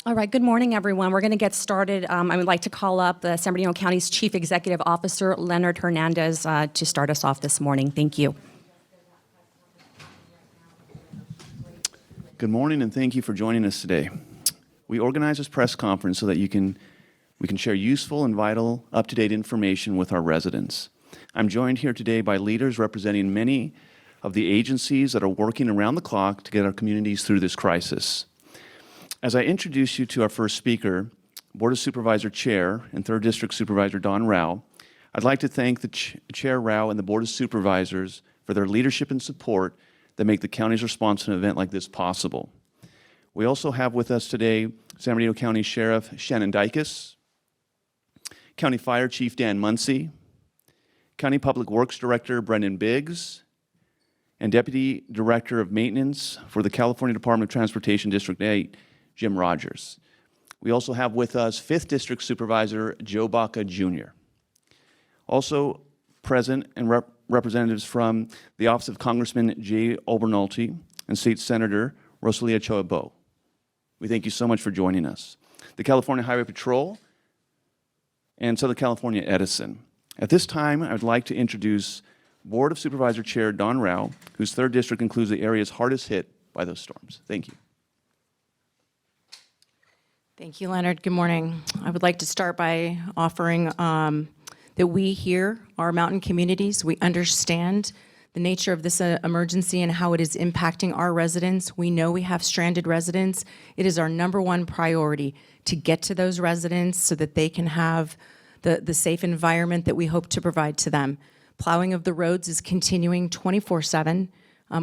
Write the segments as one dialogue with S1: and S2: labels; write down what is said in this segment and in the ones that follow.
S1: All right, good morning, everyone. We're going to get started. I would like to call up the San Bernardino County's Chief Executive Officer, Leonard Hernandez, to start us off this morning. Thank you.
S2: Good morning, and thank you for joining us today. We organize this press conference so that we can share useful and vital, up-to-date information with our residents. I'm joined here today by leaders representing many of the agencies that are working around the clock to get our communities through this crisis. As I introduce you to our first speaker, Board of Supervisor Chair and 3rd District Supervisor Don Rao, I'd like to thank the Chair Rao and the Board of Supervisors for their leadership and support that make the county's response to an event like this possible. We also have with us today San Bernardino County Sheriff Shannon Dykes, County Fire Chief Dan Muncy, County Public Works Director Brendan Biggs, and Deputy Director of Maintenance for the California Department of Transportation District 8, Jim Rogers. We also have with us 5th District Supervisor Joe Baca Jr. Also present and representatives from the Office of Congressman Jay Obernolte and State Senator Rosalia Choabo. We thank you so much for joining us. The California Highway Patrol and Southern California Edison. At this time, I would like to introduce Board of Supervisor Chair Don Rao, whose 3rd district includes the areas hardest hit by those storms. Thank you.
S3: Thank you, Leonard. Good morning. I would like to start by offering that we here, our mountain communities, we understand the nature of this emergency and how it is impacting our residents. We know we have stranded residents. It is our #1 priority to get to those residents so that they can have the safe environment that we hope to provide to them. Plowing of the roads is continuing 24/7.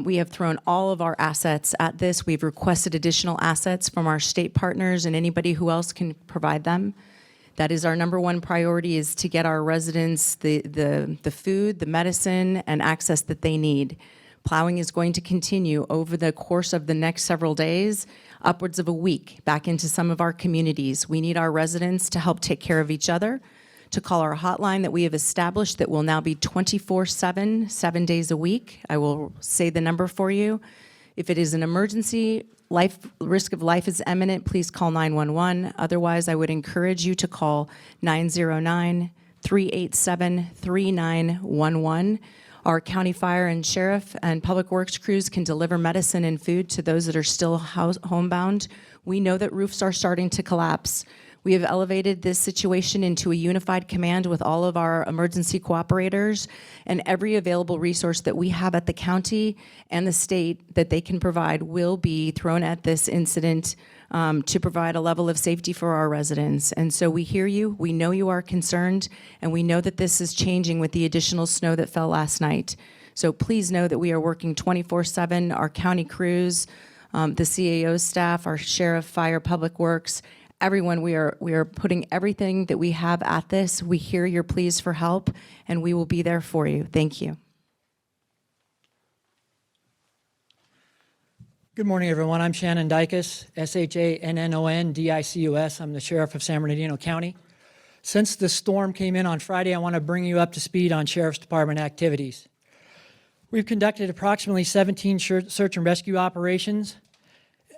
S3: We have thrown all of our assets at this. We've requested additional assets from our state partners and anybody who else can provide them. That is our #1 priority, is to get our residents the food, the medicine, and access that they need. Plowing is going to continue over the course of the next several days, upwards of a week, back into some of our communities. We need our residents to help take care of each other, to call our hotline that we have established that will now be 24/7, 7 days a week. I will say the number for you. If it is an emergency, risk of life is imminent, please call 911. Otherwise, I would encourage you to call 909-387-3911. Our county fire and sheriff and public works crews can deliver medicine and food to those that are still homebound. We know that roofs are starting to collapse. We have elevated this situation into a unified command with all of our emergency cooperators, and every available resource that we have at the county and the state that they can provide will be thrown at this incident to provide a level of safety for our residents. And so we hear you, we know you are concerned, and we know that this is changing with the additional snow that fell last night. So please know that we are working 24/7, our county crews, the CAO staff, our sheriff, fire, public works, everyone, we are putting everything that we have at this. We hear your pleas for help, and we will be there for you. Thank you.
S4: Good morning, everyone. I'm Shannon Dykes, SHANNONDICUS. I'm the Sheriff of San Bernardino County. Since the storm came in on Friday, I want to bring you up to speed on Sheriff's Department activities. We've conducted approximately 17 search and rescue operations,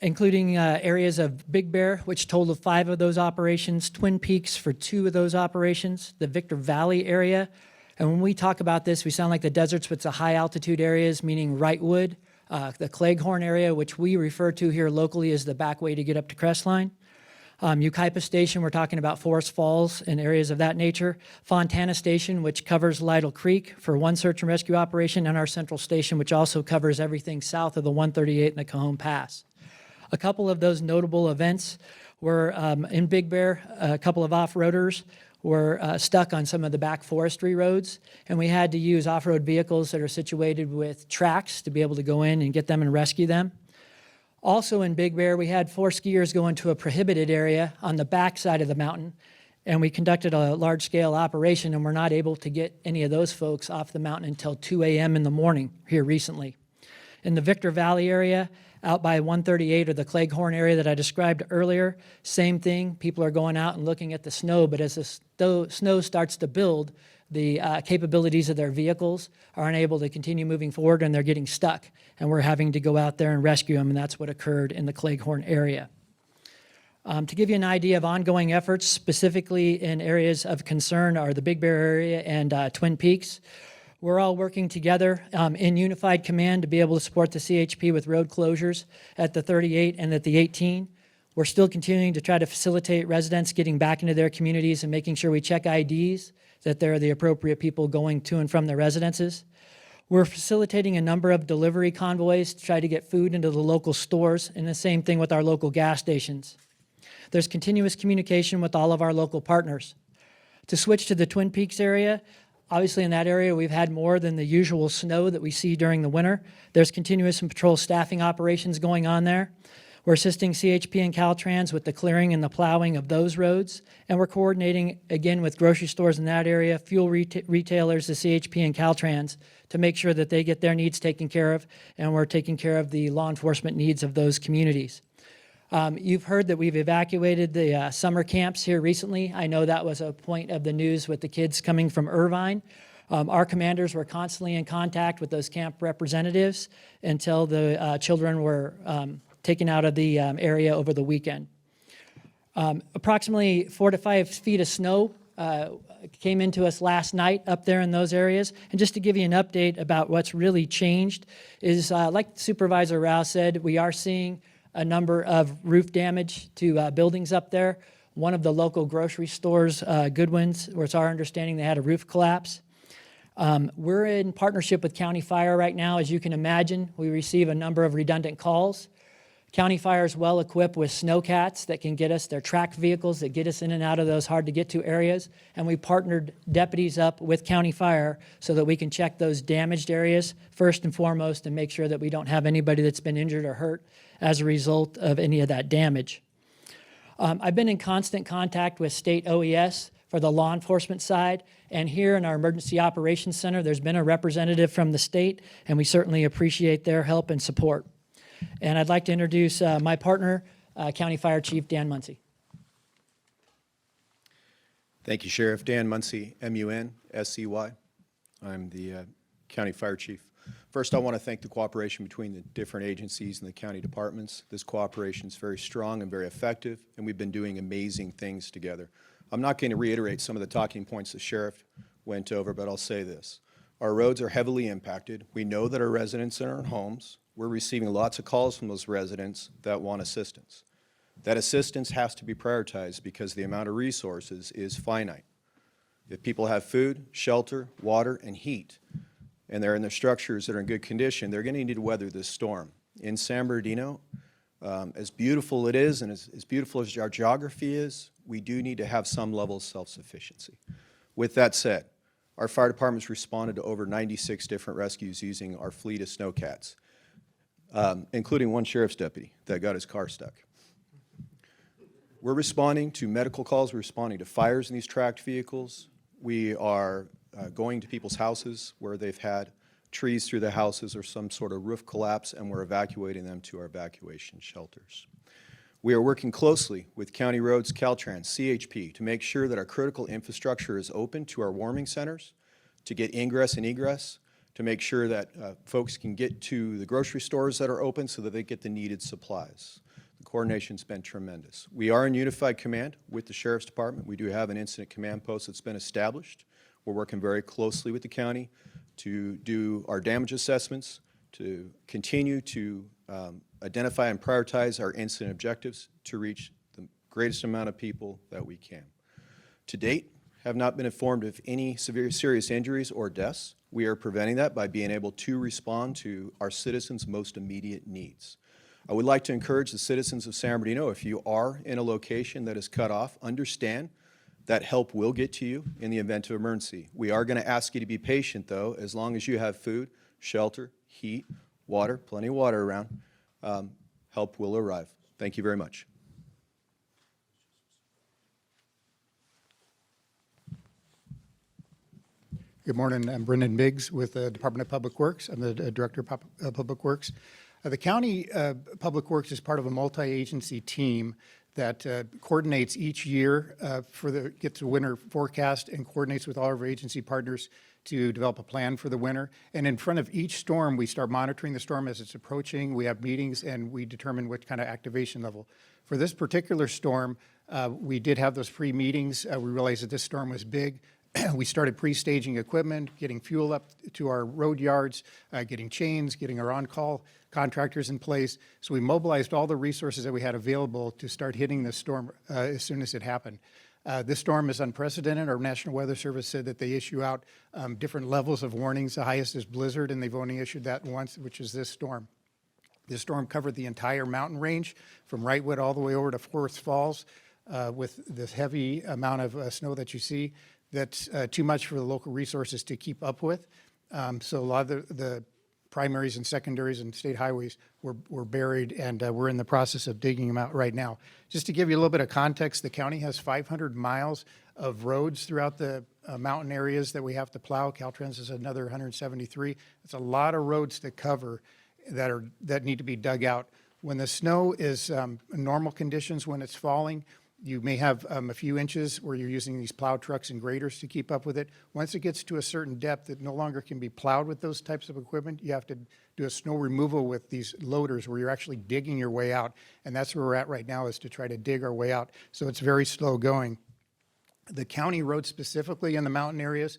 S4: including areas of Big Bear, which totaled 5 of those operations, Twin Peaks for 2 of those operations, the Victor Valley area. And when we talk about this, we sound like the deserts, but it's the high altitude areas, meaning Wrightwood, the Cleghorn area, which we refer to here locally as the back way to get up to Crestline. Yucaipa Station, we're talking about Forest Falls and areas of that nature. Fontana Station, which covers Lytle Creek for 1 search and rescue operation, and our Central Station, which also covers everything south of the 138 and the Cajon Pass. A couple of those notable events were in Big Bear. A couple of off-roaders were stuck on some of the back forestry roads, and we had to use off-road vehicles that are situated with tracks to be able to go in and get them and rescue them. Also in Big Bear, we had 4 skiers go into a prohibited area on the back side of the mountain, and we conducted a large-scale operation, and we're not able to get any of those folks off the mountain until 2 a.m. in the morning here recently. In the Victor Valley area, out by 138 or the Cleghorn area that I described earlier, same thing. People are going out and looking at the snow, but as the snow starts to build, the capabilities of their vehicles are unable to continue moving forward, and they're getting stuck. And we're having to go out there and rescue them, and that's what occurred in the Cleghorn area. To give you an idea of ongoing efforts, specifically in areas of concern are the Big Bear area and Twin Peaks. We're all working together in unified command to be able to support the CHP with road closures at the 38 and at the 18. We're still continuing to try to facilitate residents getting back into their communities and making sure we check IDs, that they're the appropriate people going to and from their residences. We're facilitating a number of delivery convoys to try to get food into the local stores, and the same thing with our local gas stations. There's continuous communication with all of our local partners. To switch to the Twin Peaks area, obviously in that area we've had more than the usual snow that we see during the winter. There's continuous and patrol staffing operations going on there. We're assisting CHP and Caltrans with the clearing and the plowing of those roads, and we're coordinating again with grocery stores in that area, fuel retailers, the CHP and Caltrans, to make sure that they get their needs taken care of, and we're taking care of the law enforcement needs of those communities. You've heard that we've evacuated the summer camps here recently. I know that was a point of the news with the kids coming from Irvine. Our commanders were constantly in contact with those camp representatives until the children were taken out of the area over the weekend. Approximately 4 to 5 feet of snow came into us last night up there in those areas. And just to give you an update about what's really changed is, like Supervisor Rao said, we are seeing a number of roof damage to buildings up there. One of the local grocery stores, Goodwin's, where it's our understanding they had a roof collapse. We're in partnership with County Fire right now. As you can imagine, we receive a number of redundant calls. County Fire is well equipped with snowcats that can get us, their tracked vehicles that get us in and out of those hard to get to areas. And we partnered deputies up with County Fire so that we can check those damaged areas first and foremost and make sure that we don't have anybody that's been injured or hurt as a result of any of that damage. I've been in constant contact with state OES for the law enforcement side, and here in our Emergency Operations Center, there's been a representative from the state, and we certainly appreciate their help and support. And I'd like to introduce my partner, County Fire Chief Dan Muncy.
S5: Thank you, Sheriff. Dan Muncy, M-U-N-S-C-Y. I'm the County Fire Chief. First, I want to thank the cooperation between the different agencies and the county departments. This cooperation is very strong and very effective, and we've been doing amazing things together. I'm not going to reiterate some of the talking points the Sheriff went over, but I'll say this. Our roads are heavily impacted. We know that our residents are in homes. We're receiving lots of calls from those residents that want assistance. That assistance has to be prioritized because the amount of resources is finite. If people have food, shelter, water, and heat, and they're in their structures that are in good condition, they're going to need to weather this storm. In San Bernardino, as beautiful it is and as beautiful as our geography is, we do need to have some level of self-sufficiency. With that said, our fire departments responded to over 96 different rescues using our fleet of snowcats, including one sheriff's deputy that got his car stuck. We're responding to medical calls. We're responding to fires in these tracked vehicles. We are going to people's houses where they've had trees through the houses or some sort of roof collapse, and we're evacuating them to our evacuation shelters. We are working closely with County Roads, Caltrans, CHP to make sure that our critical infrastructure is open to our warming centers, to get ingress and egress, to make sure that folks can get to the grocery stores that are open so that they get the needed supplies. The coordination's been tremendous. We are in unified command with the Sheriff's Department. We do have an incident command post that's been established. We're working very closely with the county to do our damage assessments, to continue to identify and prioritize our incident objectives to reach the greatest amount of people that we can. To date, have not been informed of any serious injuries or deaths. We are preventing that by being able to respond to our citizens' most immediate needs. I would like to encourage the citizens of San Bernardino, if you are in a location that is cut off, understand that help will get to you in the event of emergency. We are going to ask you to be patient, though, as long as you have food, shelter, heat, water, plenty of water around, help will arrive. Thank you very much.
S6: Good morning. I'm Brendan Biggs with the Department of Public Works. I'm the Director of Public Works. The County Public Works is part of a multi-agency team that coordinates each year gets a winter forecast and coordinates with all of our agency partners to develop a plan for the winter. And in front of each storm, we start monitoring the storm as it's approaching. We have meetings and we determine what kind of activation level For this particular storm, we did have those pre-meetings. We realized that this storm was big. We started pre-staging equipment, getting fuel up to our road yards, getting chains, getting our on-call contractors in place. So we mobilized all the resources that we had available to start hitting this storm as soon as it happened. This storm is unprecedented. Our National Weather Service said that they issue out different levels of warnings. The highest is blizzard, and they've only issued that once, which is this storm. This storm covered the entire mountain range from Wrightwood all the way over to Forest Falls with this heavy amount of snow that you see. That's too much for the local resources to keep up with. So a lot of the primaries and secondaries and state highways were buried, and we're in the process of digging them out right now. Just to give you a little bit of context, the county has 500 miles of roads throughout the mountain areas that we have to plow. Caltrans has another 173. It's a lot of roads to cover that need to be dug out. When the snow is normal conditions, when it's falling, you may have a few inches where you're using these plow trucks and graders to keep up with it. Once it gets to a certain depth, it no longer can be plowed with those types of equipment. You have to do a snow removal with these loaders where you're actually digging your way out. And that's where we're at right now, is to try to dig our way out. So it's very slow going. The county roads specifically in the mountain areas,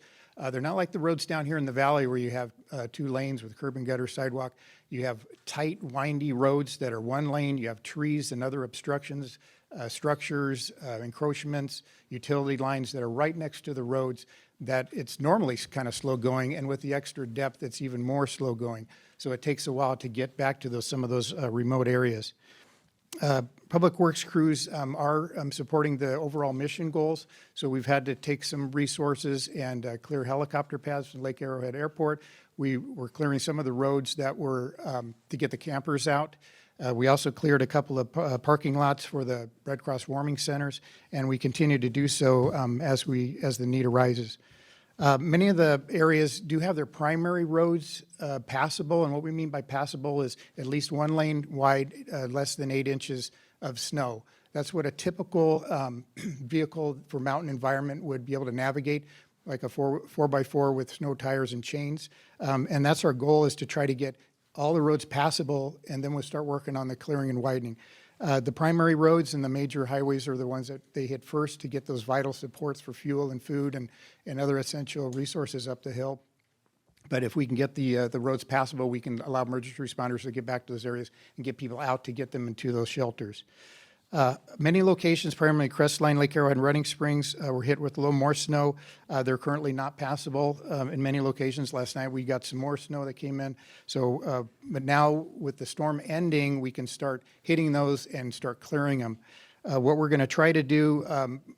S6: they're not like the roads down here in the valley where you have 2 lanes with curb and gutter sidewalk. You have tight, windy roads that are 1 lane. You have trees and other obstructions, structures, encroachments, utility lines that are right next to the roads that it's normally kind of slow going, and with the extra depth, it's even more slow going. So it takes a while to get back to some of those remote areas. Public Works crews are supporting the overall mission goals, so we've had to take some resources and clear helicopter pads from Lake Arrowhead Airport. We were clearing some of the roads that were to get the campers out. We also cleared a couple of parking lots for the Red Cross warming centers, and we continue to do so as the need arises. Many of the areas do have their primary roads passable, and what we mean by passable is at least 1 lane wide, less than 8 inches of snow. That's what a typical vehicle for mountain environment would be able to navigate, like a 4x4 with snow tires and chains. And that's our goal, is to try to get all the roads passable, and then we'll start working on the clearing and widening. The primary roads and the major highways are the ones that they hit first to get those vital supports for fuel and food and other essential resources up the hill. But if we can get the roads passable, we can allow emergency responders to get back to those areas and get people out to get them into those shelters. Many locations, primarily Crestline, Lake Arrowhead, and Running Springs, were hit with a little more snow. They're currently not passable in many locations. Last night we got some more snow that came in. So, but now with the storm ending, we can start hitting those and start clearing them. What we're going to try to do,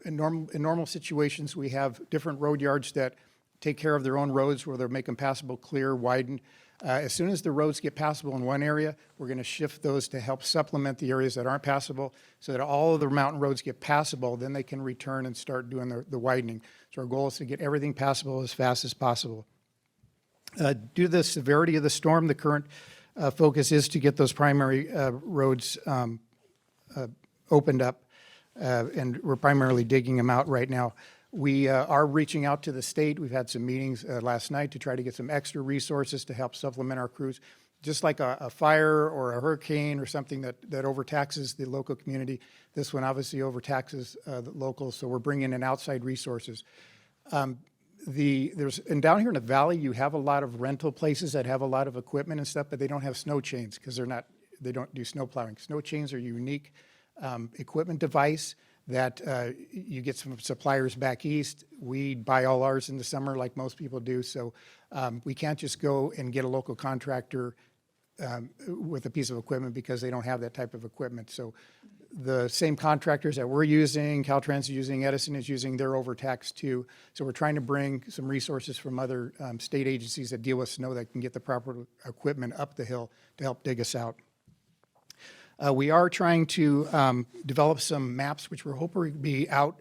S6: in normal situations, we have different road yards that take care of their own roads, where they're making passable, clear, widen. As soon as the roads get passable in one area, we're going to shift those to help supplement the areas that aren't passable, so that all of the mountain roads get passable. Then they can return and start doing the widening. So our goal is to get everything passable as fast as possible. Due to the severity of the storm, the current focus is to get those primary roads opened up, and we're primarily digging them out right now. We are reaching out to the state. We've had some meetings last night to try to get some extra resources to help supplement our crews. Just like a fire or a hurricane or something that overtaxes the local community, this one obviously overtaxes the locals, so we're bringing in outside resources. And down here in the valley, you have a lot of rental places that have a lot of equipment and stuff, but they don't have snow chains because they don't do snow plowing. Snow chains are a unique equipment device that you get some suppliers back east. We buy all ours in the summer like most people do, so we can't just go and get a local contractor with a piece of equipment because they don't have that type of equipment. So the same contractors that we're using, Caltrans is using, Edison is using, they're overtaxed too. So we're trying to bring some resources from other state agencies that deal with snow that can get the proper equipment up the hill to help dig us out. We are trying to develop some maps, which we're hoping will be out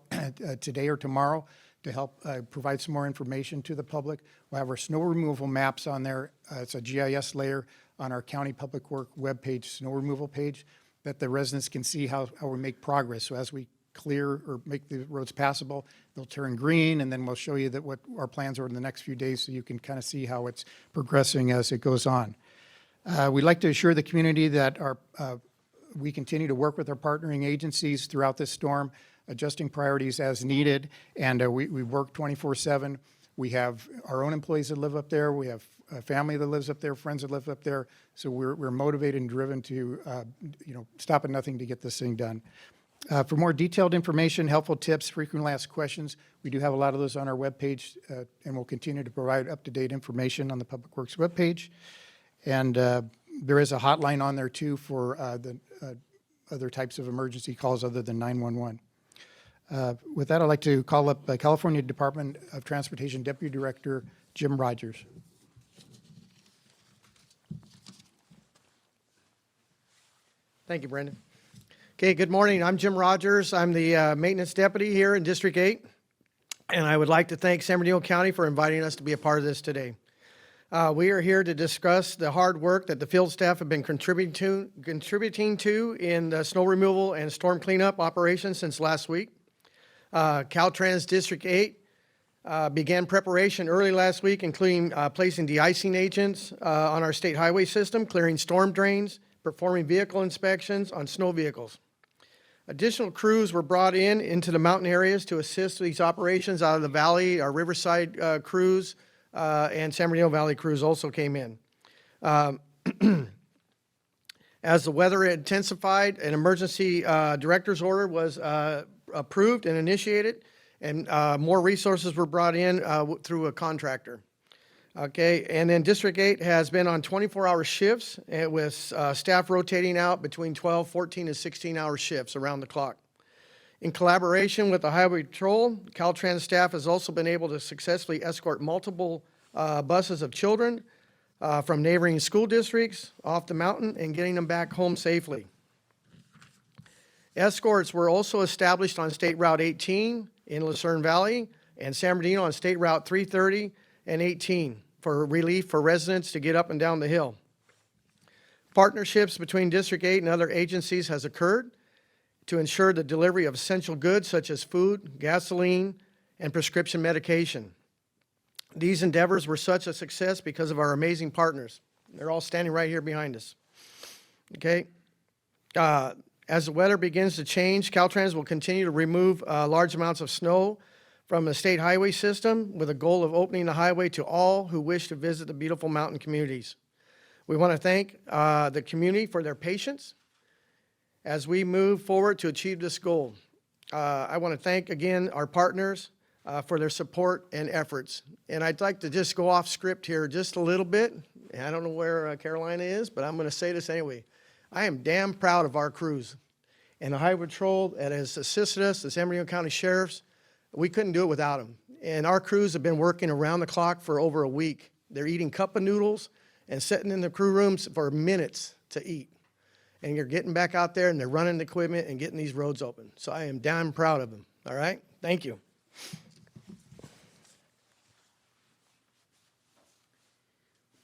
S6: today or tomorrow, to help provide some more information to the public. We'll have our snow removal maps on there. It's a GIS layer on our County Public Work webpage, snow removal page, that the residents can see how we make progress. So as we clear or make the roads passable, they'll turn green, and then we'll show you that what our plans are in the next few days, so you can kind of see how it's progressing as it goes on. We'd like to assure the community that our We continue to work with our partnering agencies throughout this storm, adjusting priorities as needed, and we work 24/7. We have our own employees that live up there. We have a family that lives up there, friends that live up there. So we're motivated and driven to, stop at nothing to get this thing done. For more detailed information, helpful tips, frequently asked questions, we do have a lot of those on our webpage, and we'll continue to provide up-to-date information on the Public Works webpage. And there is a hotline on there, too, for the other types of emergency calls other than 911. With that, I'd like to call up California Department of Transportation Deputy Director Jim Rogers.
S7: Thank you, Brendan. Okay, good morning. I'm Jim Rogers. I'm the maintenance deputy here in District 8, and I would like to thank San Bernardino County for inviting us to be a part of this today. We are here to discuss the hard work that the field staff have been contributing to in the snow removal and storm cleanup operations since last week. Caltrans District 8 began preparation early last week, including placing de-icing agents on our state highway system, clearing storm drains, performing vehicle inspections on snow vehicles. Additional crews were brought into the mountain areas to assist these operations out of the valley. Our Riverside crews and San Bernardino Valley crews also came in. As the weather intensified, an emergency director's order was approved and initiated, and more resources were brought in through a contractor. Okay, and then District 8 has been on 24-hour shifts with staff rotating out between 12, 14, and 16-hour shifts around the clock. In collaboration with the Highway Patrol, Caltrans staff has also been able to successfully escort multiple buses of children from neighboring school districts off the mountain and getting them back home safely. Escorts were also established on State Route 18 in Lucerne Valley and San Bernardino on State Route 330 and 18 for relief for residents to get up and down the hill. Partnerships between District 8 and other agencies has occurred to ensure the delivery of essential goods such as food, gasoline, and prescription medication. These endeavors were such a success because of our amazing partners. They're all standing right here behind us. Okay. As the weather begins to change, Caltrans will continue to remove large amounts of snow from the state highway system with a goal of opening the highway to all who wish to visit the beautiful mountain communities. We want to thank the community for their patience as we move forward to achieve this goal. I want to thank again our partners for their support and efforts. And I'd like to just go off script here just a little bit. I don't know where Carolina is, but I'm going to say this anyway. I am damn proud of our crews and the Highway Patrol that has assisted us, the San Bernardino County Sheriffs. We couldn't do it without them. And our crews have been working around the clock for over a week. They're eating cup of noodles and sitting in the crew rooms for minutes to eat. And you're getting back out there and they're running the equipment and getting these roads open. So I am damn proud of them. All right? Thank you.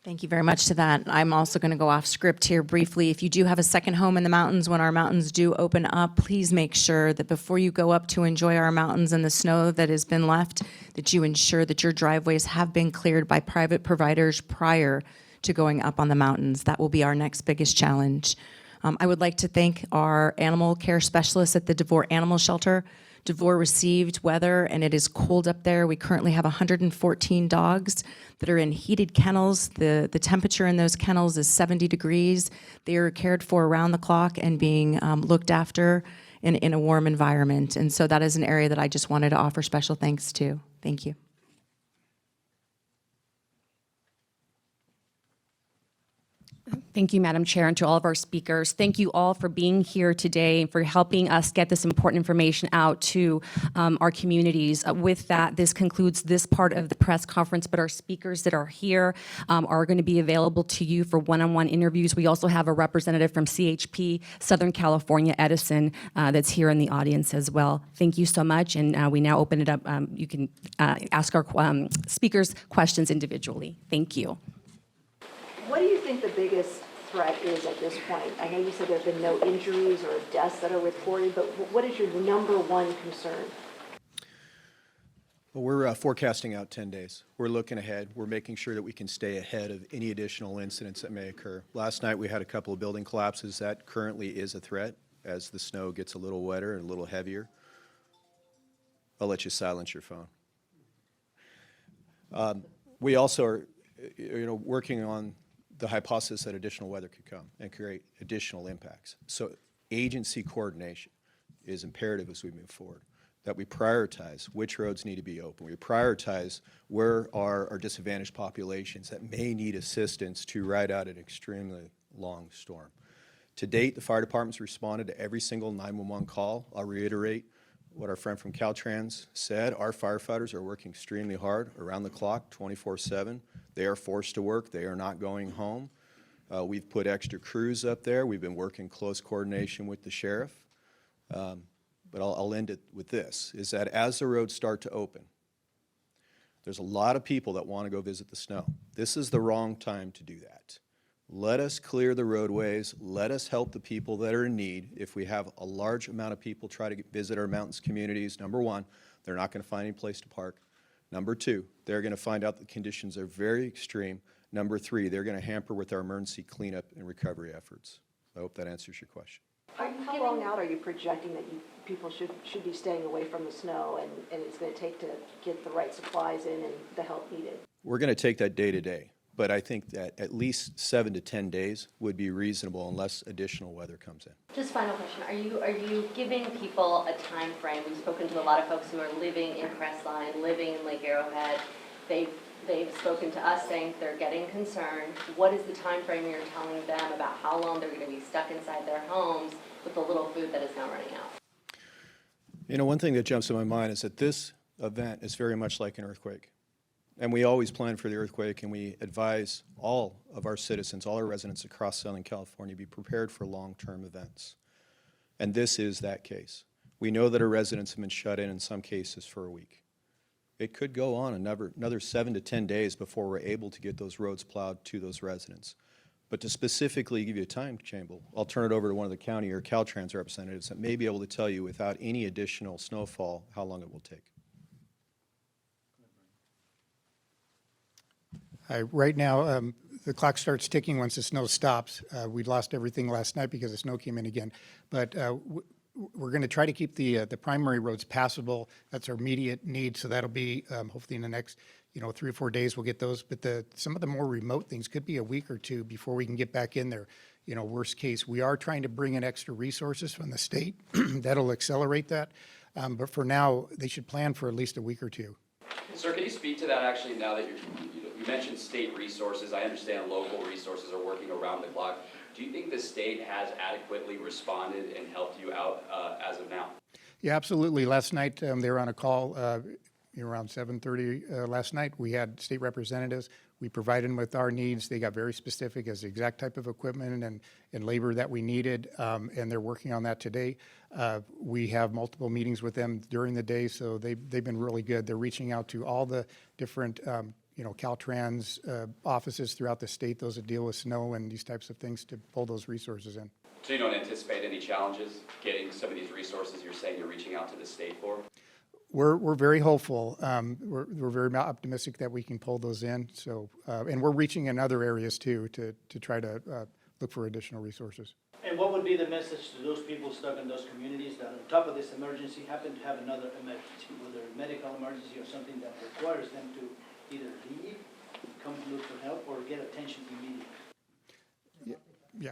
S3: Thank you very much to that. I'm also going to go off script here briefly. If you do have a second home in the mountains, when our mountains do open up, please make sure that before you go up to enjoy our mountains and the snow that has been left, that you ensure that your driveways have been cleared by private providers prior to going up on the mountains. That will be our next biggest challenge. I would like to thank our animal care specialists at the DeVore Animal Shelter. DeVore received weather and it is cold up there. We currently have 114 dogs that are in heated kennels. The temperature in those kennels is 70 degrees. They are cared for around the clock and being looked after in a warm environment. And so that is an area that I just wanted to offer special thanks to. Thank you.
S1: Thank you, Madam Chair, and to all of our speakers. Thank you all for being here today and for helping us get this important information out to our communities. With that, this concludes this part of the press conference, but our speakers that are here are going to be available to you for one-on-one interviews. We also have a representative from CHP, Southern California Edison, that's here in the audience as well. Thank you so much, and we now open it up. You can ask our speakers questions individually. Thank you.
S8: What do you think the biggest threat is at this point? I know you said there have been no injuries or deaths that are reported, but what is your number one concern?
S5: Well, we're forecasting out 10 days. We're looking ahead. We're making sure that we can stay ahead of any additional incidents that may occur. Last night, we had a couple of building collapses. That currently is a threat as the snow gets a little wetter and a little heavier. I'll let you silence your phone. We also are, working on the hypothesis that additional weather could come and create additional impacts. So agency coordination is imperative as we move forward, that we prioritize which roads need to be open. We prioritize where are our disadvantaged populations that may need assistance to ride out an extremely long storm. To date, the fire department's responded to every single 911 call. I'll reiterate what our friend from Caltrans said. Our firefighters are working extremely hard, around the clock, 24/7. They are forced to work. They are not going home. We've put extra crews up there. We've been working close coordination with the sheriff. But I'll end it with this, is that as the roads start to open, there's a lot of people that want to go visit the snow. This is the wrong time to do that. Let us clear the roadways. Let us help the people that are in need. If we have a large amount of people try to visit our mountains communities, number one, they're not going to find any place to park. Number two, they're going to find out the conditions are very extreme. Number three, they're going to hamper with our emergency cleanup and recovery efforts. I hope that answers your question.
S8: How long out are you projecting that people should be staying away from the snow and it's going to take to get the right supplies in and the help needed?
S5: We're going to take that day to day, but I think that at least 7 to 10 days would be reasonable unless additional weather comes in.
S9: Just final question, are you giving people a time frame? We've spoken to a lot of folks who are living in Crestline, living in Lake Arrowhead. They've spoken to us saying they're getting concerned. What is the time frame you're telling them about how long they're going to be stuck inside their homes with the little food that is now running out?
S5: You know, one thing that jumps in my mind is that this event is very much like an earthquake. And we always plan for the earthquake, and we advise all of our citizens, all our residents across Southern California, be prepared for long-term events. And this is that case. We know that our residents have been shut in some cases for a week. It could go on another 7 to 10 days before we're able to get those roads plowed to those residents. But to specifically give you a time chamber, I'll turn it over to one of the county or Caltrans representatives that may be able to tell you without any additional snowfall how long it will take.
S6: Right now, the clock starts ticking once the snow stops. We lost everything last night because the snow came in again. But we're going to try to keep the primary roads passable. That's our immediate need. So that'll be hopefully in the next 3 or 4 days we'll get those. But some of the more remote things could be a week or two before we can get back in there. Worst case, we are trying to bring in extra resources from the state. That'll accelerate that. But for now, they should plan for at least a week or two.
S10: Sir, can you speak to that actually now that you mentioned state resources? I understand local resources are working around the clock. Do you think the state has adequately responded and helped you out as of now?
S6: Yeah, absolutely. Last night, they were on a call around 7:30 last night. We had state representatives. We provided them with our needs. They got very specific as the exact type of equipment and labor that we needed, and they're working on that today. We have multiple meetings with them during the day, so they've been really good. They're reaching out to all the different Caltrans offices throughout the state, those that deal with snow and these types of things, to pull those resources in.
S10: So you don't anticipate any challenges getting some of these resources you're saying you're reaching out to the state for?
S6: We're very hopeful. We're very optimistic that we can pull those in. So, and we're reaching in other areas too to try to look for additional resources.
S11: And what would be the message to those people stuck in those communities that on top of this emergency happen to have another emergency, whether a medical emergency or something that requires them to either leave, come look for help, or get attention immediately?
S6: Yeah.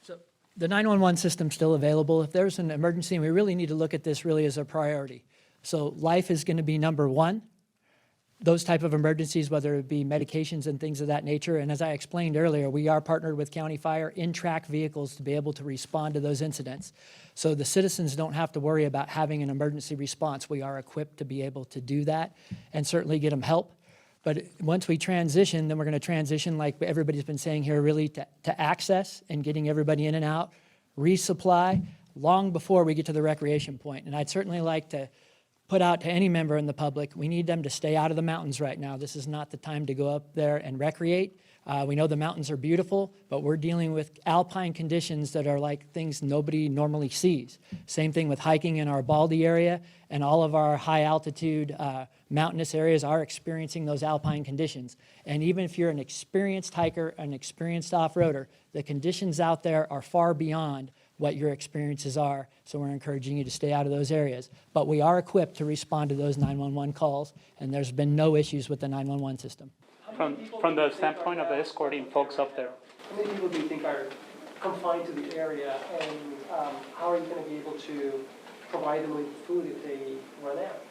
S4: So the 911 system's still available. If there's an emergency, and we really need to look at this really as a priority. So life is going to be number one. Those type of emergencies, whether it be medications and things of that nature. And as I explained earlier, we are partnered with County Fire in track vehicles to be able to respond to those incidents. So the citizens don't have to worry about having an emergency response. We are equipped to be able to do that and certainly get them help. But once we transition, then we're going to transition, like everybody's been saying here, really to access and getting everybody in and out, resupply, long before we get to the recreation point. And I'd certainly like to put out to any member in the public, we need them to stay out of the mountains right now. This is not the time to go up there and recreate. We know the mountains are beautiful, but we're dealing with alpine conditions that are like things nobody normally sees. Same thing with hiking in our Baldy area, and all of our high altitude mountainous areas are experiencing those alpine conditions. And even if you're an experienced hiker, an experienced off-roader, the conditions out there are far beyond what your experiences are, so we're encouraging you to stay out of those areas. But we are equipped to respond to those 911 calls, and there's been no issues with the 911 system.
S12: From the standpoint of the escorting folks up there,
S13: How many people do you think are confined to the area, and how are you going to be able to provide them with food if they run out?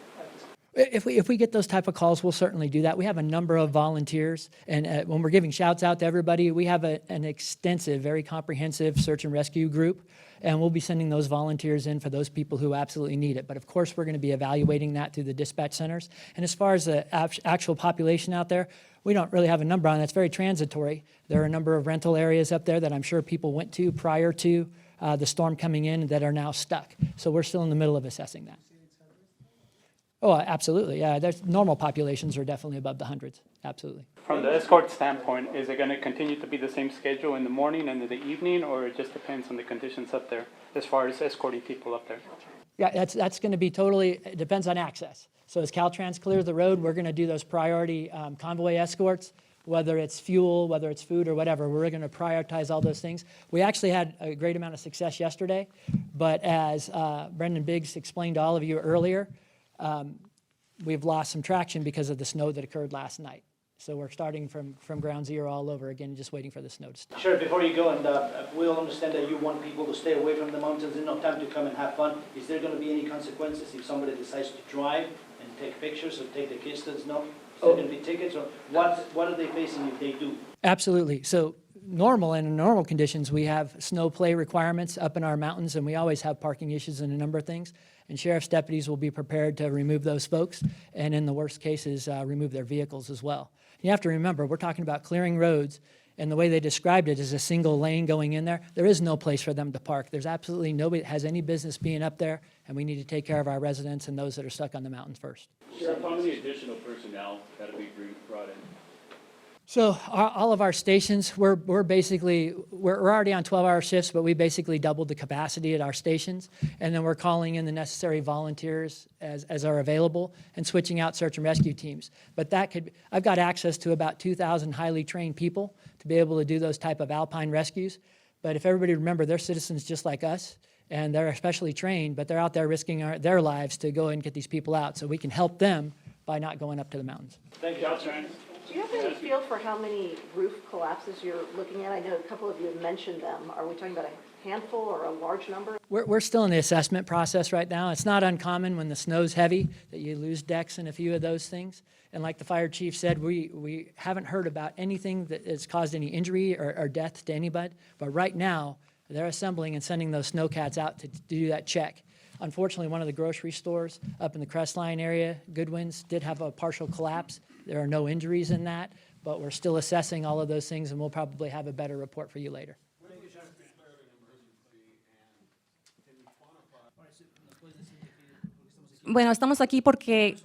S4: If we get those type of calls, we'll certainly do that. We have a number of volunteers, and when we're giving shouts out to everybody, we have an extensive, very comprehensive search and rescue group, and we'll be sending those volunteers in for those people who absolutely need it. But of course, we're going to be evaluating that through the dispatch centers. And as far as the actual population out there, we don't really have a number on it. It's very transitory. There are a number of rental areas up there that I'm sure people went to prior to the storm coming in that are now stuck. So we're still in the middle of assessing that. Oh, absolutely, yeah. There's normal populations are definitely above the hundreds, absolutely.
S12: from the escort standpoint, is it going to continue to be the same schedule in the morning and in the evening, or it just depends on the conditions up there as far as escorting people up there?
S4: Yeah, that's going to be totally, it depends on access. So as Caltrans clears the road, we're going to do those priority convoy escorts, whether it's fuel, whether it's food or whatever. We're going to prioritize all those things. We actually had a great amount of success yesterday, but as Brendan Biggs explained to all of you earlier, we've lost some traction because of the snow that occurred last night. So we're starting from ground zero all over again, just waiting for the snow to stop.
S11: Sure, before you go, and we all understand that you want people to stay away from the mountains and not time to come and have fun. Is there going to be any consequences if somebody decides to drive and take pictures or take the kids to the snow? Is there going to be tickets, or what are they facing if they do?
S4: Absolutely. So in normal conditions, we have snow play requirements up in our mountains, and we always have parking issues and a number of things. And sheriff's deputies will be prepared to remove those folks, and in the worst cases, remove their vehicles as well. You have to remember, we're talking about clearing roads, and the way they described it is a single lane going in there. There is no place for them to park. There's absolutely nobody that has any business being up there, and we need to take care of our residents and those that are stuck on the mountains first.
S14: Sheriff, how many additional personnel got to be brought in?
S4: So all of our stations, we're already on 12-hour shifts, but we basically doubled the capacity at our stations, and then we're calling in the necessary volunteers as are available and switching out search and rescue teams. But I've got access to about 2,000 highly trained people to be able to do those type of alpine rescues. But if everybody remember, they're citizens just like us, and they're especially trained, but they're out there risking their lives to go and get these people out, so we can help them by not going up to the mountains.
S11: Thank you, Caltrans.
S8: Do you have any feel for how many roof collapses you're looking at? I know a couple of you have mentioned them. Are we talking about a handful or a large number?
S4: We're still in the assessment process right now. It's not uncommon when the snow's heavy that you lose decks and a few of those things. And like the fire chief said, we haven't heard about anything that has caused any injury or death to anybody. But right now, they're assembling and sending those snowcats out to do that check. Unfortunately, one of the grocery stores up in the Crestline area, Goodwin's, did have a partial collapse. There are no injuries in that, but we're still assessing all of those things, and we'll probably have a better report for you later.
S1: Bueno, estamos aquí porque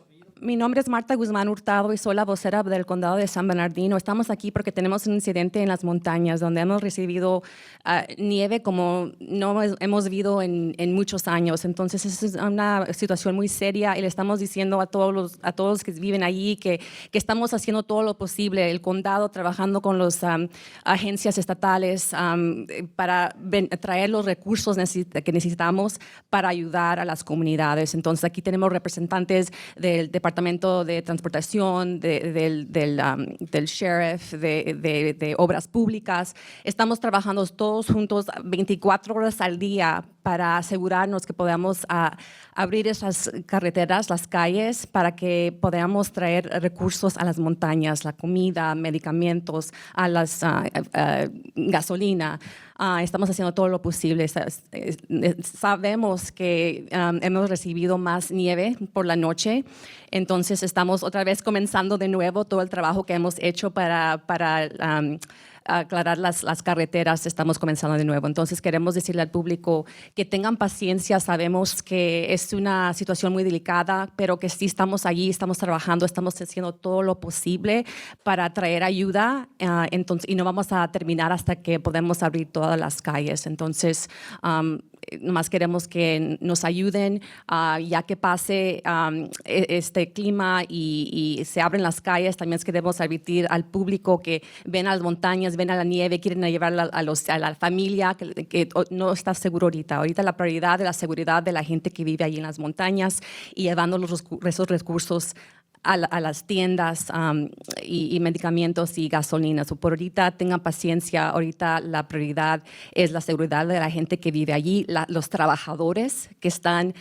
S1: mi nombre es Marta Guzmán Hurtado y soy la vocera del condado de San Bernardino. Estamos aquí porque tenemos un incidente en las montañas donde hemos recibido nieve como no hemos visto en muchos años. Entonces, es una situación muy seria y le estamos diciendo a todos los que viven allí que estamos haciendo todo lo posible. El condado trabajando con las agencias estatales para traer los recursos que necesitamos para ayudar a las comunidades. Entonces, aquí tenemos representantes del Departamento de Transportación, del Sheriff, de Obras Públicas. Estamos trabajando todos juntos 24 horas al día para asegurarnos que podamos abrir esas carreteras, las calles, para que podamos traer recursos a las montañas, la comida, medicamentos, a las gasolina. Estamos haciendo todo lo posible. Sabemos que hemos recibido más nieve por la noche, entonces estamos otra vez comenzando de nuevo todo el trabajo que hemos hecho para aclarar las carreteras, estamos comenzando de nuevo. Entonces queremos decirle al público que tengan paciencia, sabemos que es una situación muy delicada, pero que sí estamos allí, estamos trabajando, estamos haciendo todo lo posible para traer ayuda, entonces, y no vamos a terminar hasta que podamos abrir todas las calles. Entonces, nomás queremos que nos ayuden ya que pase este clima y se abren las calles. También queremos advertir al público que ven a las montañas, ven a la nieve, quieren llevar a la familia, que no está seguro ahorita. Ahorita la prioridad es la seguridad de la gente que vive allí en las montañas y llevando esos recursos a las tiendas y medicamentos y gasolinas. Por ahorita tengan paciencia, ahorita la prioridad es la seguridad de la gente que vive allí, los trabajadores que están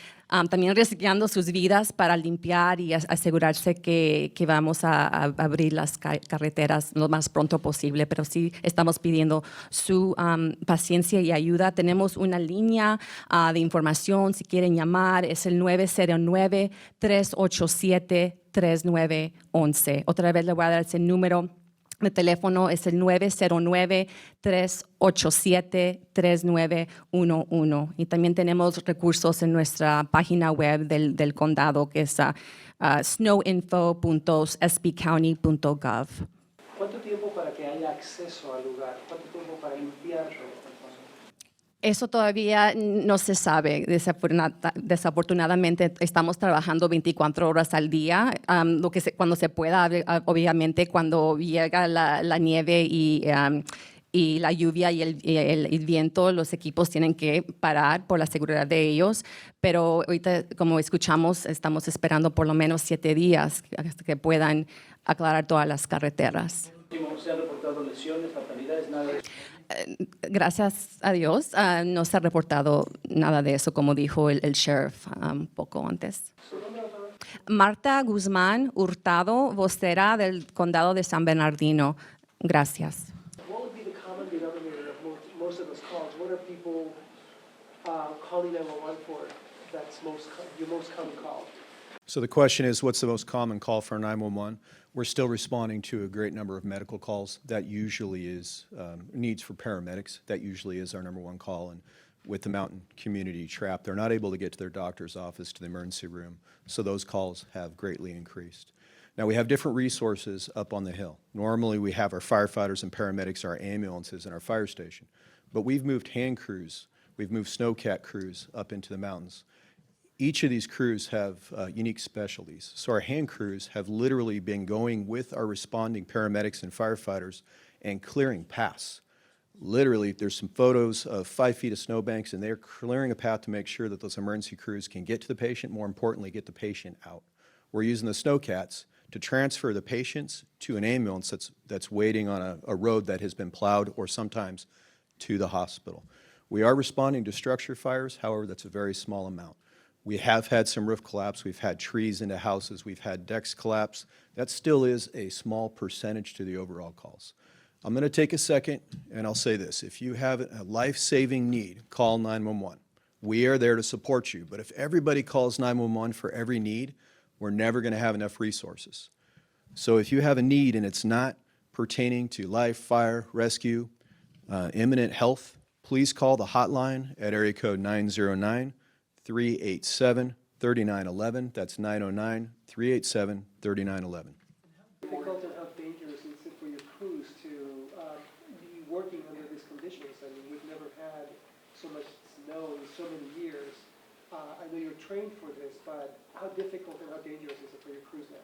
S1: también arriesgando sus vidas para limpiar y asegurarse que vamos a abrir las carreteras lo más pronto posible, pero sí estamos pidiendo su paciencia y ayuda. Tenemos una línea de información, si quieren llamar, es el 909-387-3911. Otra vez le voy a dar ese número de teléfono, es el 909-387-3911. Y también tenemos recursos en nuestra página web del condado, que es snowinfo.sbcounty.gov.
S13: ¿Cuánto tiempo para que haya acceso al lugar? ¿Cuánto tiempo para enviarlo?
S1: Eso todavía no se sabe. Desafortunadamente estamos trabajando 24 horas al día, cuando se pueda, obviamente cuando llega la nieve y la lluvia y el viento, los equipos tienen que parar por la seguridad de ellos. Pero ahorita, como escuchamos, estamos esperando por lo menos 7 días hasta que puedan aclarar todas las carreteras.
S13: ¿Se han reportado lesiones, fatalidades, nada de eso?
S1: Gracias a Dios, no se ha reportado nada de eso, como dijo el sheriff un poco antes. Marta Guzmán Hurtado, vocera del condado de San Bernardino. Gracias.
S13: What would be the common denominator of most of those calls? What are people calling 911 for? That's your most common call.
S5: So the question is, what's the most common call for 911? We're still responding to a great number of medical calls. That usually is needs for paramedics. That usually is our number one call. And with the mountain community trapped, they're not able to get to their doctor's office, to the emergency room. So those calls have greatly increased. Now, we have different resources up on the hill. Normally, we have our firefighters and paramedics, our ambulances, and our fire station. But we've moved hand crews, we've moved snowcat crews up into the mountains. Each of these crews have unique specialties. So our hand crews have literally been going with our responding paramedics and firefighters and clearing paths. Literally, there's some photos of 5 feet of snowbanks, and they're clearing a path to make sure that those emergency crews can get to the patient, more importantly, get the patient out. We're using the snowcats to transfer the patients to an ambulance that's waiting on a road that has been plowed, or sometimes to the hospital. We are responding to structure fires, however, that's a very small amount. We have had some roof collapse, we've had trees into houses, we've had decks collapse. That still is a small percentage to the overall calls. I'm going to take a second and I'll say this. If you have a life-saving need, call 911. We are there to support you, but if everybody calls 911 for every need, we're never going to have enough resources. So if you have a need and it's not pertaining to life, fire, rescue, imminent health, please call the hotline at area code 909-387-3911. That's 909-387-3911.
S13: Difficult and how dangerous is it for your crews to be working under these conditions? I mean, we've never had so much snow in so many years. I know you're trained for this, but how difficult and how dangerous is it for your crews now?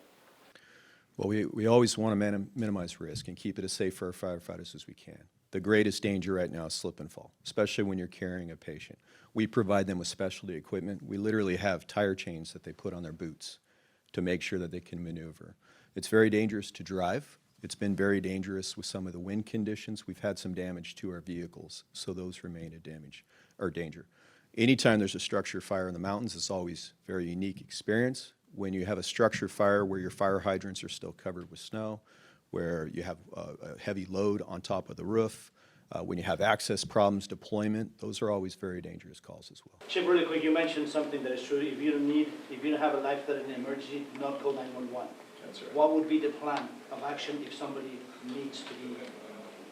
S5: Well, we always want to minimize risk and keep it as safe for our firefighters as we can. The greatest danger right now is slip and fall, especially when you're carrying a patient. We provide them with specialty equipment. We literally have tire chains that they put on their boots to make sure that they can maneuver. It's very dangerous to drive. It's been very dangerous with some of the wind conditions. We've had some damage to our vehicles, so those remain a danger. Anytime there's a structure fire in the mountains, it's always a very unique experience. When you have a structure fire where your fire hydrants are still covered with snow, where you have a heavy load on top of the roof, when you have access problems, deployment, those are always very dangerous calls as well.
S11: Chip, really quick, you mentioned something that is true. If you don't have a life-threatening emergency, do not call 911.
S5: That's right.
S11: What would be the plan of action if somebody needs to be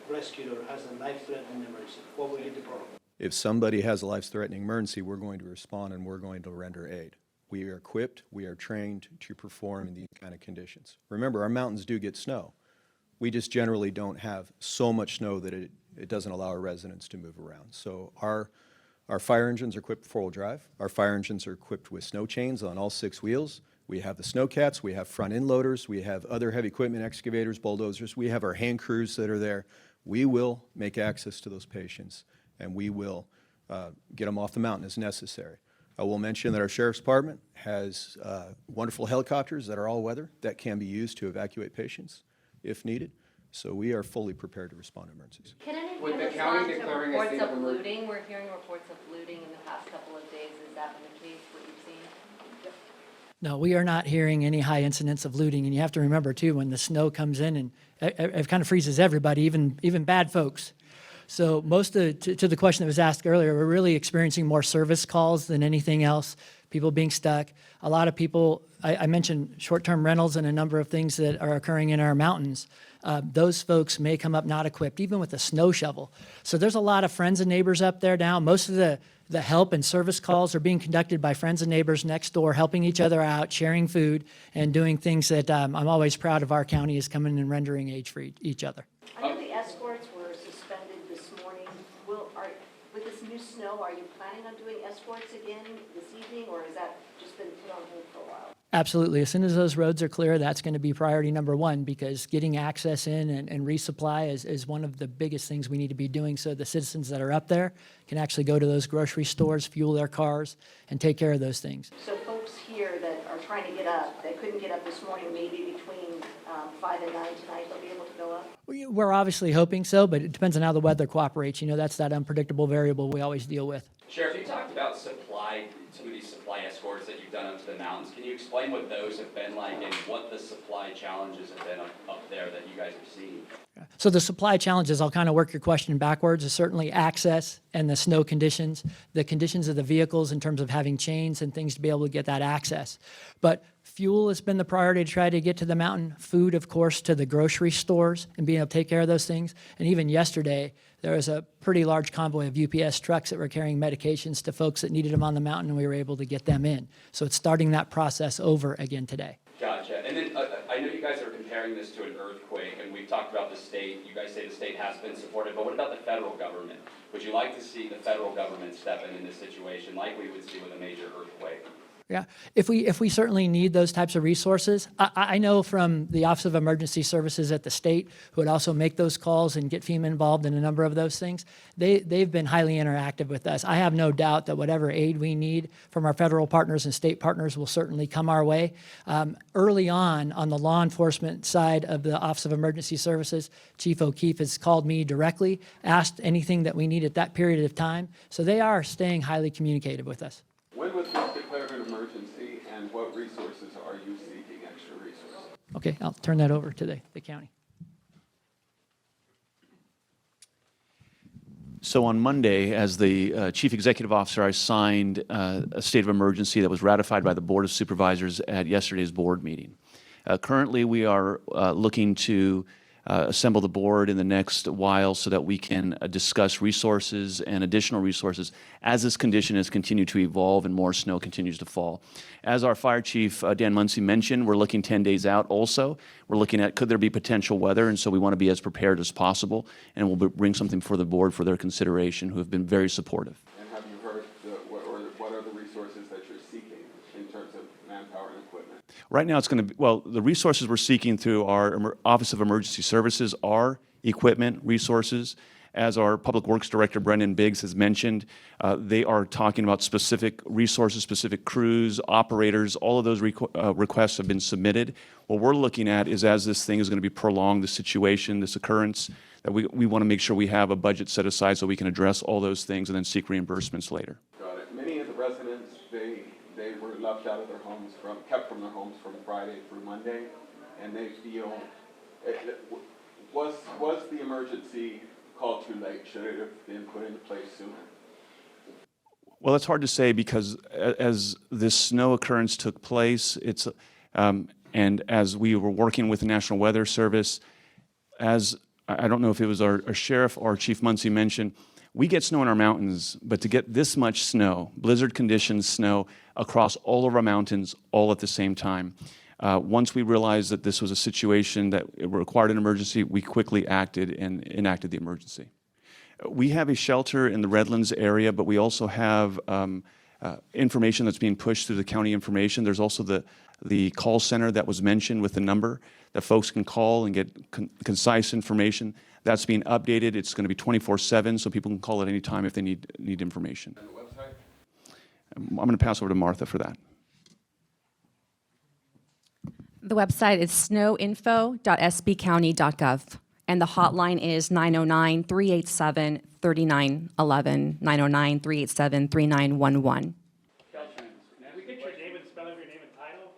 S11: rescued or has a life-threatening emergency? What would be the protocol?
S5: If somebody has a life-threatening emergency, we're going to respond and we're going to render aid. We are equipped, we are trained to perform in these kind of conditions. Remember, our mountains do get snow. We just generally don't have so much snow that it doesn't allow our residents to move around. So our fire engines are equipped with four-wheel drive. Our fire engines are equipped with snow chains on all 6 wheels. We have the snowcats, we have front end loaders, we have other heavy equipment, excavators, bulldozers. We have our hand crews that are there. We will make access to those patients, and we will get them off the mountain as necessary. I will mention that our Sheriff's Department has wonderful helicopters that are all-weather that can be used to evacuate patients if needed. So we are fully prepared to respond to emergencies.
S9: Can anyone
S15: With the
S9: respond
S15: county
S9: to
S15: declaring a
S9: reports
S15: state
S9: of
S15: of emer-
S9: looting? We're hearing reports of looting in the past couple of days. Has that been the case, what you've seen?
S4: No, we are not hearing any high incidents of looting. And you have to remember, too, when the snow comes in and it kind of freezes everybody, even bad folks. So to the question that was asked earlier, we're really experiencing more service calls than anything else, people being stuck. A lot of people, I mentioned short-term rentals and a number of things that are occurring in our mountains. Those folks may come up not equipped, even with a snow shovel. So there's a lot of friends and neighbors up there now. Most of the help and service calls are being conducted by friends and neighbors next door, helping each other out, sharing food, and doing things that I'm always proud of our county is coming and rendering aid for each other.
S8: I know the escorts were suspended this morning. With this new snow, are you planning on doing escorts again this evening, or has that just been put on hold for a while?
S4: Absolutely. As soon as those roads are clear, that's going to be priority number one, because getting access in and resupply is one of the biggest things we need to be doing so the citizens that are up there can actually go to those grocery stores, fuel their cars, and take care of those things.
S8: So folks here that are trying to get up, that couldn't get up this morning, maybe between 5 and 9 tonight, they'll be able to go up?
S4: We're obviously hoping so, but it depends on how the weather cooperates. You know, that's that unpredictable variable we always deal with.
S10: Sheriff, you talked about some of these supply escorts that you've done up to the mountains. Can you explain what those have been like and what the supply challenges have been up there that you guys have seen?
S4: So the supply challenges, I'll kind of work your question backwards, is certainly access and the snow conditions, the conditions of the vehicles in terms of having chains and things to be able to get that access. But fuel has been the priority to try to get to the mountain. Food, of course, to the grocery stores and being able to take care of those things. And even yesterday, there was a pretty large convoy of UPS trucks that were carrying medications to folks that needed them on the mountain, and we were able to get them in. So it's starting that process over again today.
S10: Gotcha. And then I know you guys are comparing this to an earthquake, and we've talked about the state. You guys say the state has been supportive, but what about the federal government? Would you like to see the federal government step in this situation like we would see with a major earthquake?
S4: Yeah, if we certainly need those types of resources. I know from the Office of Emergency Services at the state, who would also make those calls and get FEMA involved in a number of those things, they've been highly interactive with us. I have no doubt that whatever aid we need from our federal partners and state partners will certainly come our way. Early on the law enforcement side of the Office of Emergency Services, Chief O'Keefe has called me directly, asked anything that we need at that period of time. So they are staying highly communicative with us.
S15: When was this declared an emergency, and what resources are you seeking, extra resources?
S4: Okay, I'll turn that over to the county.
S2: So on Monday, as the Chief Executive Officer, I signed a state of emergency that was ratified by the Board of Supervisors at yesterday's board meeting. Currently, we are looking to assemble the board in the next while so that we can discuss resources and additional resources as this condition has continued to evolve and more snow continues to fall. As our Fire Chief, Dan Muncy, mentioned, we're looking 10 days out also. We're looking at could there be potential weather, and so we want to be as prepared as possible, and we'll bring something for the board for their consideration, who have been very supportive.
S15: And have you heard what are the resources that you're seeking in terms of manpower and equipment?
S2: Right now, it's going to be, well, the resources we're seeking through our Office of Emergency Services are equipment resources. As our Public Works Director, Brendan Biggs, has mentioned, they are talking about specific resources, specific crews, operators. All of those requests have been submitted. What we're looking at is, as this thing is going to be prolonged, the situation, this occurrence, that we want to make sure we have a budget set aside so we can address all those things and then seek reimbursements later.
S15: Got it. Many of the residents, they were left out of their homes, kept from their homes from Friday through Monday, and they feel, was the emergency called too late? Should it have been put into place sooner?
S2: Well, it's hard to say because as this snow occurrence took place, and as we were working with the National Weather Service, as I don't know if it was our sheriff or Chief Muncie mentioned, we get snow in our mountains, but to get this much snow, blizzard conditions snow across all of our mountains all at the same time. Once we realized that this was a situation that it required an emergency, we quickly acted and enacted the emergency. We have a shelter in the Redlands area, but we also have information that's being pushed through the county information. There's also the call center that was mentioned with the number that folks can call and get concise information. That's being updated. It's going to be 24/7, so people can call at any time if they need information.
S15: And the website?
S2: I'm going to pass over to Martha for that.
S1: The website is snowinfo.sbcounty.gov, and the hotline is 909-387-3911, 909-387-3911.
S12: Councilman, may we get your name and spelling of your name and title?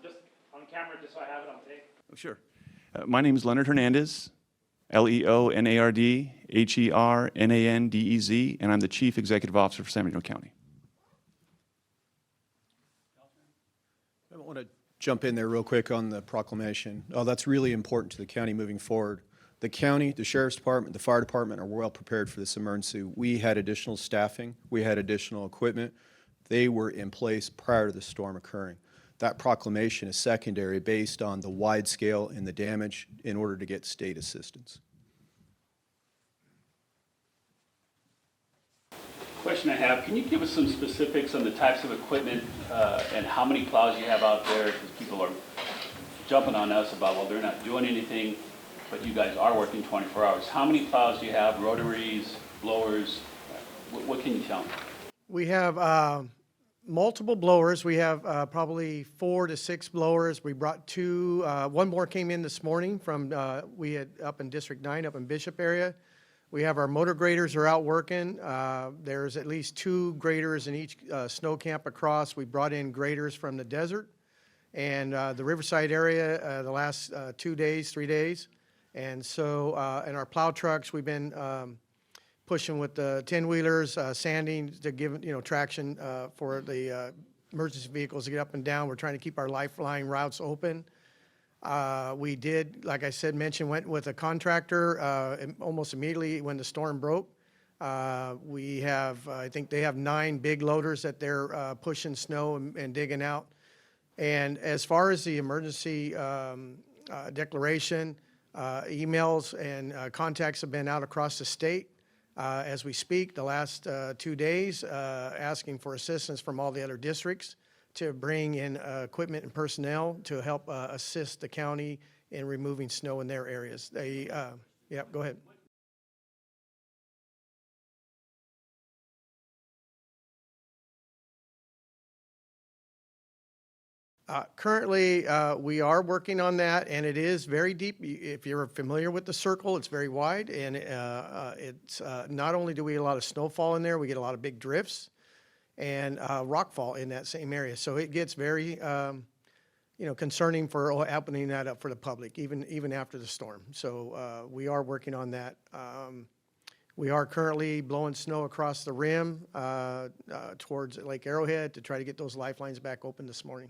S12: Just on camera, just so I have it on tape.
S2: Oh, sure. My name is Leonard Hernandez, Leonardhernandez, and I'm the Chief Executive Officer for San Bernardino County.
S5: I want to jump in there real quick on the proclamation. Oh, that's really important to the county moving forward. The county, the sheriff's department, the fire department are well prepared for this emergency. We had additional staffing. We had additional equipment. They were in place prior to the storm occurring. That proclamation is secondary based on the wide scale and the damage in order to get state assistance.
S14: Question I have, can you give us some specifics on the types of equipment and how many plows you have out there? Because people are jumping on us about, well, they're not doing anything, but you guys are working 24 hours. How many plows do you have, rotaries, blowers? What can you tell me? We
S7: have multiple blowers. We have probably 4 to 6 blowers. We brought 2. One more came in this morning from, we had up in District 9, up in Bishop area. We have our motor graders are out working. There's at least 2 graders in each snow camp across. We brought in graders from the desert and the Riverside area the last 2 days, 3 days. And so, and our plow trucks, we've been pushing with the 10-wheelers, sanding to give, traction for the emergency vehicles to get up and down. We're trying to keep our lifeline routes open. We did, like I said, went with a contractor almost immediately when the storm broke. We have, I think they have 9 big loaders that they're pushing snow and digging out. And as far as the emergency declaration, emails and contacts have been out across the state as we speak the last 2 days, asking for assistance from all the other districts to bring in equipment and personnel to help assist the county in removing snow in their areas. They, yeah, go ahead. Currently, we are working on that, and it is very deep. If you're familiar with the circle, it's very wide, and it's not only do we get a lot of snowfall in there, we get a lot of big drifts and rockfall in that same area. So it gets very, concerning for opening that up for the public, even after the storm. So we are working on that. We are currently blowing snow across the rim towards Lake Arrowhead to try to get those lifelines back open this morning.